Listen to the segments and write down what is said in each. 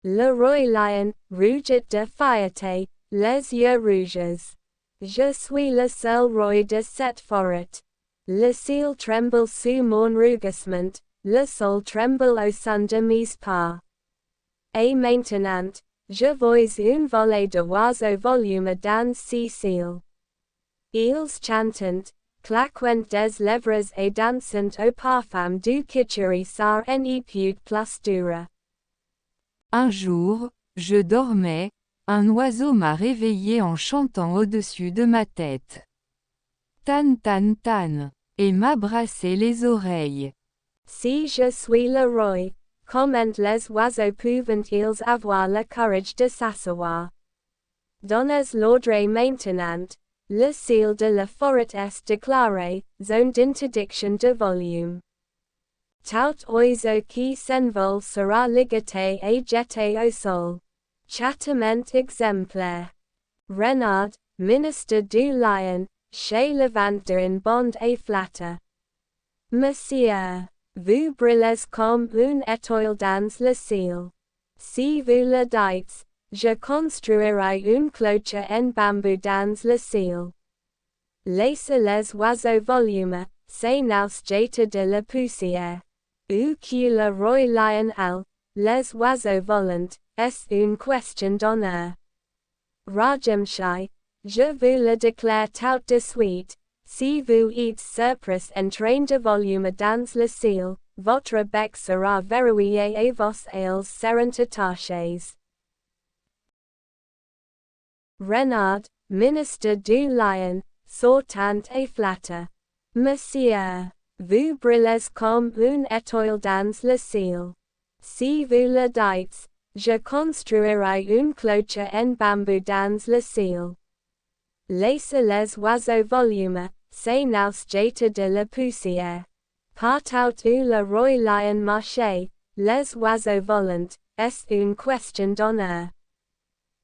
Le roi lion, rouget de fierté, les yeux rouges. Je suis le seul roi de cette forêt. Le ciel tremble sous mon rugissement, le sol tremble au son de mes pas. Et maintenant, je vois une volée de oiseaux volume dans ce ciel. Ils chantent, claquent des lèvres et dansent au parfum du kitscheri ça n'est plus plus dur. Un jour, je dormais, un oiseau m'a réveillé en chantant au-dessus de ma tête. Tan tan tan, et m'a brassé les oreilles. Si je suis le roi, comment les oiseaux peuvent-ils avoir le courage de s'asseoir? Donnez l'ordre maintenant, le ciel de la forêt est déclaré, zone d'interdiction de volume. Tout oiseau qui s'envole sera ligoté et jeté au sol. Châtiment exemplaire. Renard, ministre du lion, chez le ventre une bande et flatter. Monsieur, vous brillez comme une étoile dans le ciel. Si vous le dites, je construirai une cloche en bambou dans le ciel. Laissez les oiseaux volume, c'est nous jeter de la poussière. Ou que le roi lion al, les oiseaux volent, est une question d'honneur. Rajamshai, je vous le déclare tout de suite, si vous êtes surpris en train de volume dans le ciel, votre bec sera verrouillé et vos ailes seront attachées. Renard, ministre du lion, sortant et flatter. Monsieur, vous brillez comme une étoile dans le ciel. Si vous le dites, je construirai une cloche en bambou dans le ciel. Laissez les oiseaux volume, c'est nous jeter de la poussière. Partout où le roi lion marche, les oiseaux volent, est une question d'honneur.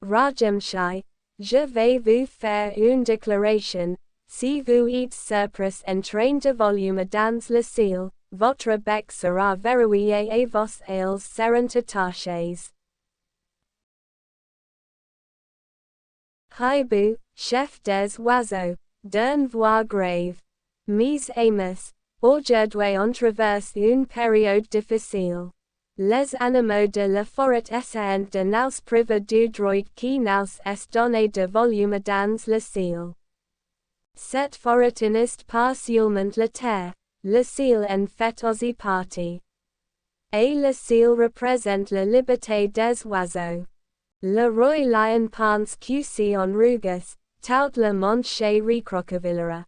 Rajamshai, je vais vous faire une déclaration, si vous êtes surpris en train de volume dans le ciel, votre bec sera verrouillé et vos ailes seront attachées. Hiboux, chef des oiseaux, d'une voix grave. Mes amis, aujourd'hui on traverse une période difficile. Les animaux de la forêt essaient de nous priver du droit qui nous est donné de volume dans le ciel. Cette forêt n'est pas seulement la terre, le ciel en fait aussi partie. Et le ciel représente la liberté des oiseaux. Le roi lion pense que si on regarde, tout le monde se recroquevillera.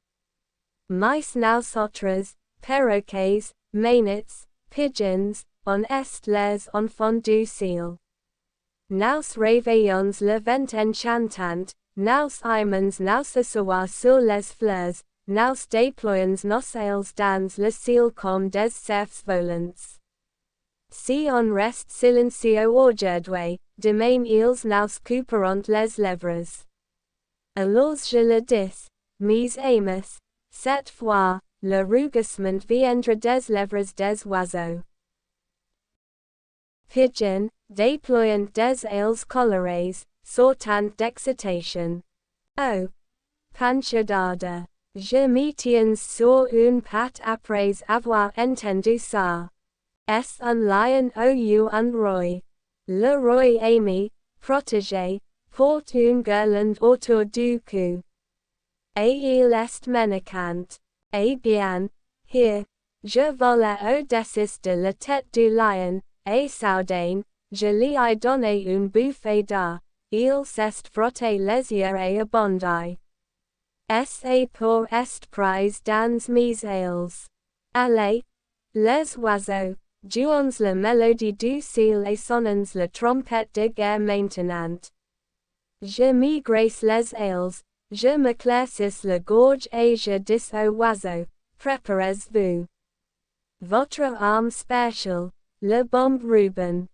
Mais nous autres, perroquets, mainets, pigeons, on est les enfants du ciel. Nous réveillons le vent enchantant, nous aimons nous asseoir sur les fleurs, nous déployons nos ailes dans le ciel comme des cerfs volants. Si on reste silencieux aujourd'hui, demain ils nous couperont les lèvres. Alors je le dis, mes amis, cette fois, le rugissement viendra des lèvres des oiseaux. Pigeon, déployant des ailes colorées, sortant d'excitation. Oh! Panchadada. Je me tiens sur une patte après avoir entendu ça. Est un lion ou un roi? Le roi aimé, protégé, porte une guirlande autour du cou. Et il est menaçant. Eh bien, here, je vole au-dessus de la tête du lion, et soudain, je lui ai donné une bouffée d'air, il s'est frotté les yeux et abondé. Et pour est prise dans mes ailes. Allez, les oiseaux, jouons la mélodie du ciel et sonnons la trompette de guerre maintenant. Je me graisse les ailes, je m'éclaircis la gorge et je dis aux oiseaux, préparez-vous. Votre arme spéciale, la bombe Ruben.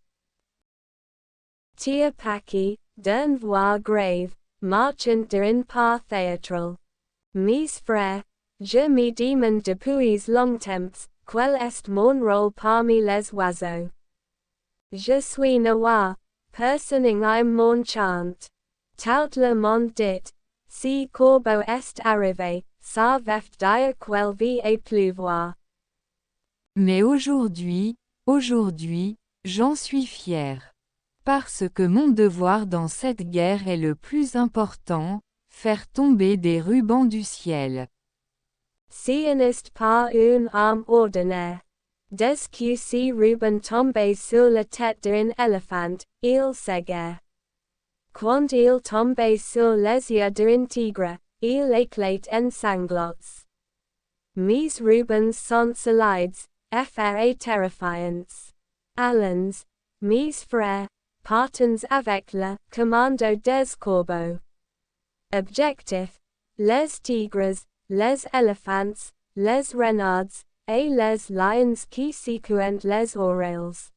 Tia Patti, d'une voix grave, marchant d'un pas théâtral. Mes frères, je me demande depuis longtemps, quel est mon rôle parmi les oiseaux. Je suis noir, personing im mon chant. Tout le monde dit, si corbeau est arrivé, ça veft dire quel vie et pleuvoir. Mais aujourd'hui, j'en suis fier. Parce que mon devoir dans cette guerre est le plus important, faire tomber des rubans du ciel. Si n'est pas une arme ordinaire. Des que si ruban tombés sur la tête d'un éléphant, il s'égare. Quand il tombe sur les yeux d'un tigre, il éclate en sanglots. Mes rubans sont solides, et terrifiants. Allons, mes frères, partons avec le commando des corbeaux. Objectif, les tigres, les éléphants, les renards, et les lions qui secouent les oreilles.